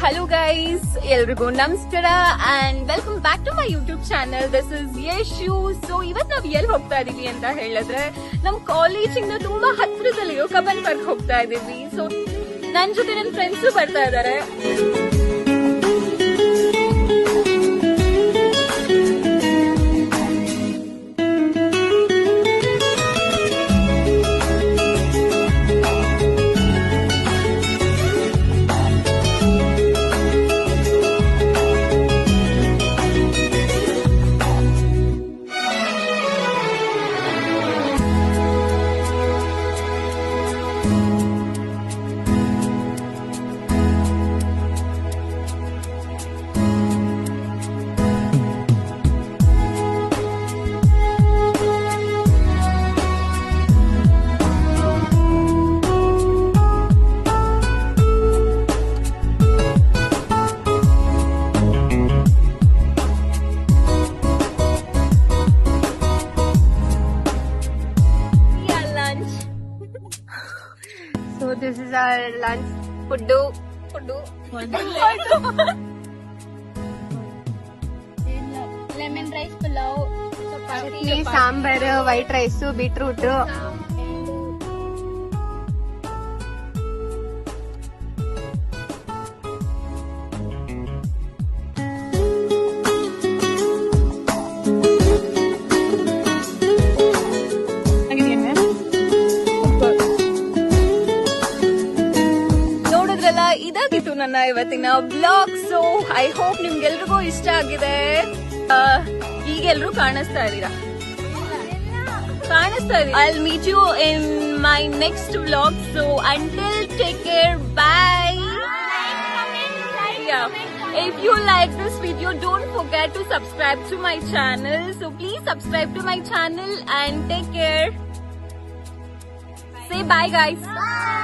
Hello guys, ಎಲ್ರಿಗೂ ನಮಸ್ಕಾರ and welcome back to my YouTube channel. This is Yeshu. So ಇವತ್ತು ನಾವು ಎಲ್ಲಿ ಹೋಗ್ತಾ ಇದೀವಿ ಅಂತ ಹೇಳಿದ್ರೆ ನಮ್ ಕಾಲೇಜಿಂದ ತುಂಬಾ ಹತ್ತಿರದಲ್ಲಿ ಕಬ್ಬನ್ ಪಾರ್ಕ್ ಹೋಗ್ತಾ ಇದೀವಿ. ಸೊ ನನ್ ಜೊತೆ ನನ್ನ ಫ್ರೆಂಡ್ಸ್ ಬರ್ತಾ ಇದಾರೆ. So this is our lunch. Puddu. Lemon rice, pulao, chutney, sambar, white rice, beetroot. ಇದಾಗಿತ್ತು ನನ್ನ ಇವತ್ತಿನ ಬ್ಲಾಗ್. ಸೊ ಐ ಹೋಪ್ ನಿಮ್ಗೆಲ್ರಿಗೂ ಇಷ್ಟ ಆಗಿದೆ. ಈಗೆಲ್ರು ಕಾಣಿಸ್ತಾ ಇದೀರಾ? I will meet you in my next blog. So until take care, bye. If you like this video, don't forget to subscribe to my channel. So please subscribe to my channel and take care. Say bye guys. Bye.